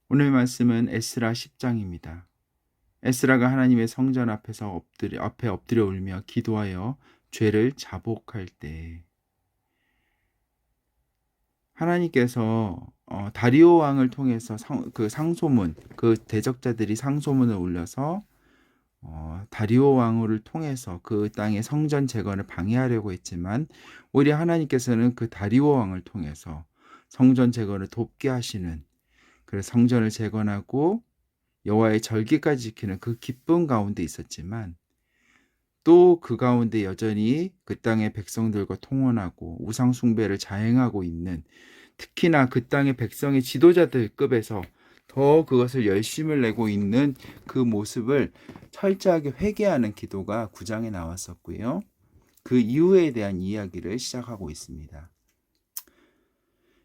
오늘 말씀은 에스라 10장입니다. 에스라가 하나님의 성전 앞에 엎드려 울며 기도하여 죄를 자복할 때 하나님께서 다리오 왕을 통해서 상소문, 그 대적자들이 상소문을 올려서 다리오 왕후를 통해서 그 땅의 성전 재건을 방해하려고 했지만 오히려 하나님께서는 그 다리오 왕을 통해서 성전 재건을 돕게 하시는, 그래서 성전을 재건하고 여호와의 절기까지 지키는 그 기쁨 가운데 있었지만, 또 그 가운데 여전히 그 땅의 백성들과 통혼하고 우상 숭배를 자행하고 있는, 특히나 그 땅의 백성의 지도자들급에서 더 그것을 열심을 내고 있는 그 모습을 철저하게 회개하는 기도가 9장에 나왔었고요. 그 이후에 대한 이야기를 시작하고 있습니다.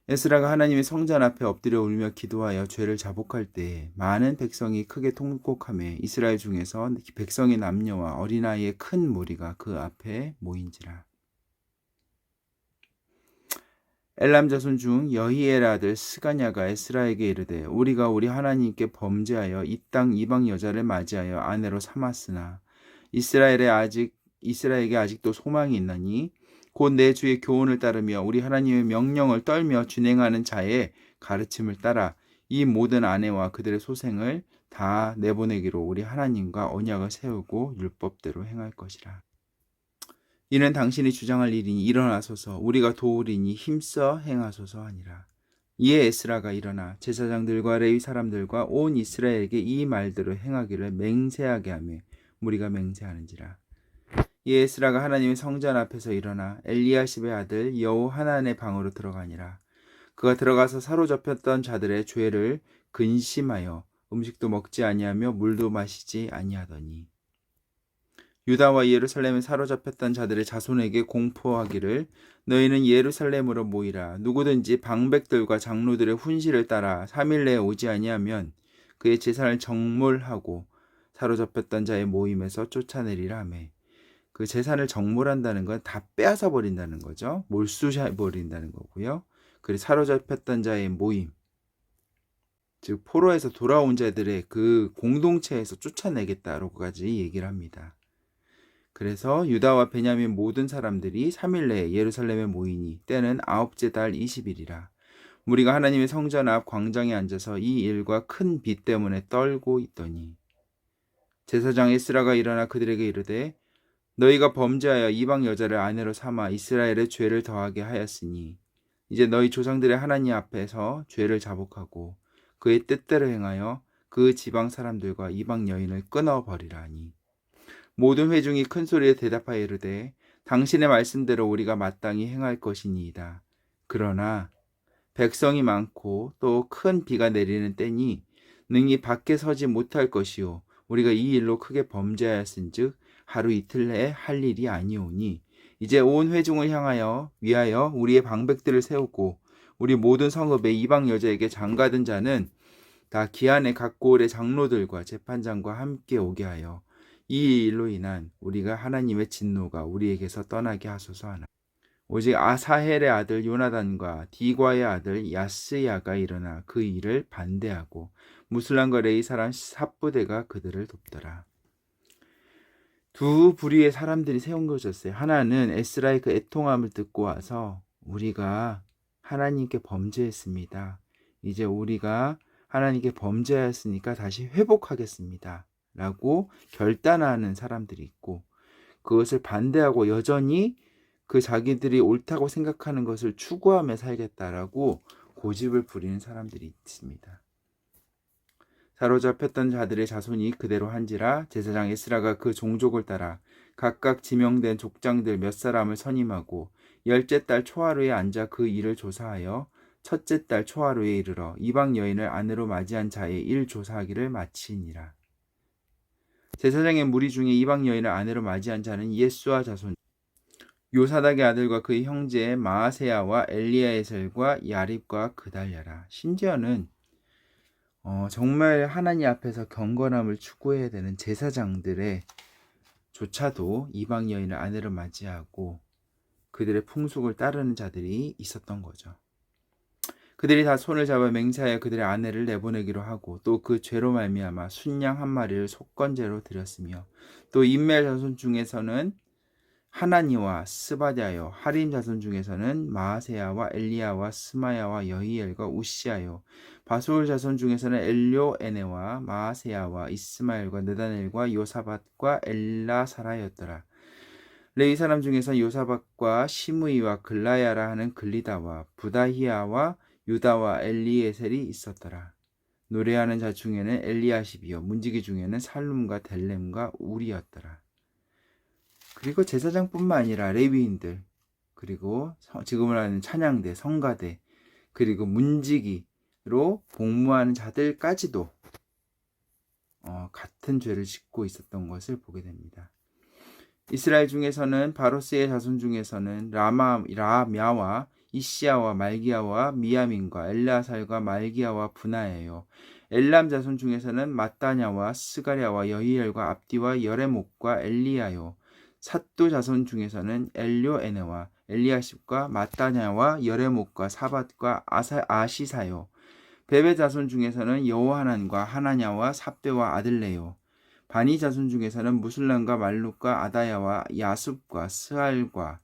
에스라가 하나님의 성전 앞에 엎드려 울며 기도하여 죄를 자복할 때 많은 백성이 크게 통곡하며 이스라엘 중에서 백성의 남녀와 어린아이의 큰 무리가 그 앞에 모인지라. 엘람 자손 중 여히엘 아들 스가냐가 에스라에게 이르되 우리가 우리 하나님께 범죄하여 이 땅 이방 여자를 맞이하여 아내로 삼았으나 이스라엘에게 아직도 소망이 있나니 곧 내 주의 교훈을 따르며 우리 하나님의 명령을 떨며 준행하는 자의 가르침을 따라 이 모든 아내와 그들의 소생을 다 내보내기로 우리 하나님과 언약을 세우고 율법대로 행할 것이라. 이는 당신이 주장할 일이니 일어나소서 우리가 도우리니 힘써 행하소서 하니라. 이에 에스라가 일어나 제사장들과 레위 사람들과 온 이스라엘에게 이 말들을 행하기를 맹세하게 하며 무리가 맹세하는지라. 이에 에스라가 하나님의 성전 앞에서 일어나 엘리야십의 아들 여호하난의 방으로 들어가니라. 그가 들어가서 사로잡혔던 자들의 죄를 근심하여 음식도 먹지 아니하며 물도 마시지 아니하더니 유다와 예루살렘에 사로잡혔던 자들의 자손에게 공포하기를 너희는 예루살렘으로 모이라. 누구든지 방백들과 장로들의 훈시를 따라 3일 내에 오지 아니하면 그의 재산을 정몰하고 사로잡혔던 자의 모임에서 쫓아내리라 하며, 그 재산을 정몰한다는 건 다 빼앗아 버린다는 거죠. 몰수해 버린다는 거고요. 그리고 사로잡혔던 자의 모임, 즉 포로에서 돌아온 자들의 그 공동체에서 쫓아내겠다라고까지 얘기를 합니다. 그래서 유다와 베냐민 모든 사람들이 3일 내에 예루살렘에 모이니 때는 9째 달 20일이라. 무리가 하나님의 성전 앞 광장에 앉아서 이 일과 큰 비 때문에 떨고 있더니 제사장 에스라가 일어나 그들에게 이르되 너희가 범죄하여 이방 여자를 아내로 삼아 이스라엘의 죄를 더하게 하였으니 이제 너희 조상들의 하나님 앞에서 죄를 자복하고 그의 뜻대로 행하여 그 지방 사람들과 이방 여인을 끊어버리라 하니 모든 회중이 큰 소리에 대답하여 이르되 당신의 말씀대로 우리가 마땅히 행할 것이니이다. 그러나 백성이 많고 또 큰 비가 내리는 때니 능히 밖에 서지 못할 것이요 우리가 이 일로 크게 범죄하였은즉 하루 이틀 내에 할 일이 아니오니 이제 온 회중을 위하여 우리의 방백들을 세우고 우리 모든 성읍의 이방 여자에게 장가든 자는 다 기한의 각 고을의 장로들과 재판장과 함께 오게 하여 이 일로 인한 우리가 하나님의 진노가 우리에게서 떠나게 하소서 하나. 오직 아사헬의 아들 요나단과 디과의 아들 야스야가 일어나 그 일을 반대하고 무슬람과 레이 사람 삽부대가 그들을 돕더라. 두 부류의 사람들이 세운 것이었어요. 하나는 에스라의 그 애통함을 듣고 와서 우리가 하나님께 범죄했습니다. 이제 우리가 하나님께 범죄하였으니까 다시 회복하겠습니다. 라고 결단하는 사람들이 있고, 그것을 반대하고 여전히 그 자기들이 옳다고 생각하는 것을 추구하며 살겠다라고 고집을 부리는 사람들이 있습니다. 사로잡혔던 자들의 자손이 그대로 한지라 제사장 에스라가 그 종족을 따라 각각 지명된 족장들 몇 사람을 선임하고 10째 달 초하루에 앉아 그 일을 조사하여 첫째 달 초하루에 이르러 이방 여인을 아내로 맞이한 자의 일 조사하기를 마치니라. 제사장의 무리 중에 이방 여인을 아내로 맞이한 자는 예수와 자손 요사닥의 아들과 그의 형제 마아세야와 엘리야에셀과 야립과 그달랴라. 심지어는 정말 하나님 앞에서 경건함을 추구해야 되는 제사장들의 조차도 이방 여인을 아내로 맞이하고 그들의 풍속을 따르는 자들이 있었던 거죠. 그들이 다 손을 잡아 맹세하여 그들의 아내를 내보내기로 하고 또 그 죄로 말미암아 순양 한 마리를 속건제로 드렸으며 또 인멜 자손 중에서는 하나니와 스바랴요 하림 자손 중에서는 마아세야와 엘리야와 스마야와 여히엘과 우시아요 바수울 자손 중에서는 엘료에네와 마아세야와 이스마엘과 느다넬과 요사밧과 엘라사라였더라. 레위 사람 중에서 요사밧과 시므이와 글라야라 하는 글리다와 부다히야와 유다와 엘리에셀이 있었더라. 노래하는 자 중에는 엘리야십이요 문지기 중에는 살룸과 델렘과 우리였더라. 그리고 제사장뿐만 아니라 레위인들, 그리고 지금을 아는 찬양대, 성가대, 그리고 문지기로 복무하는 자들까지도 같은 죄를 짓고 있었던 것을 보게 됩니다. 이스라엘 중에서는 바로스의 자손 중에서는 라мя와 이시야와 말기야와 미야민과 엘라살과 말기야와 분하예요. 엘람 자손 중에서는 마따냐와 스가랴와 여히엘과 압디와 여레목과 엘리야요. 삿도 자손 중에서는 엘료에네와 엘리야십과 마따냐와 여레목과 사밧과 아시사요. 베베 자손 중에서는 여호하난과 하나냐와 삽베와 아들레요. 바니 자손 중에서는 무술람과 말룩과 아다야와 야숲과 스알과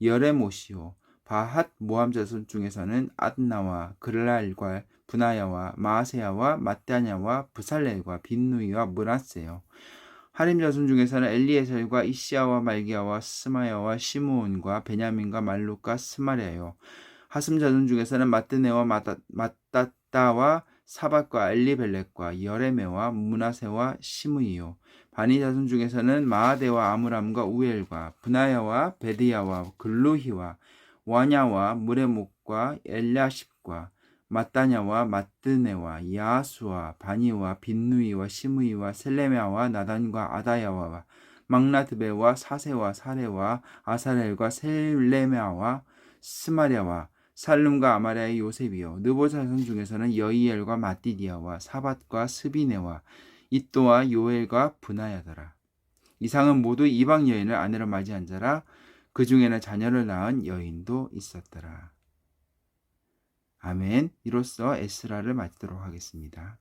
여레모시오. 바핫 모함 자손 중에서는 adna와 글랄과 분하야와 마아세야와 마따냐와 부살렐과 빈누이와 므낫세요. 하림 자손 중에서는 엘리에셀과 이시야와 말기야와 스마야와 시므온과 베냐민과 말룩과 스마랴요. 하슴 자손 중에서는 마뜨네와 마따따와 사밧과 엘리벨렉과 여레메와 므낫세와 시므이요. 바니 자손 중에서는 마아데와 아므람과 우엘과 분하야와 베드야와 글루히와 와냐와 무레목과 엘야십과 마따냐와 마뜨네와 야수와 바니와 빈누이와 시므이와 셀레메와 나단과 아다야와 막나드베와 사세와 사레와 아사렐과 셀레메와 스마랴와 살룸과 아마랴의 요셉이요. 느보 자손 중에서는 여이엘과 마띠디아와 사밧과 스비네와 이또와 요엘과 분하야더라. 이상은 모두 이방 여인을 아내로 맞이한 자라. 그 중에는 자녀를 낳은 여인도 있었더라. 아멘. 이로써 에스라를 마치도록 하겠습니다.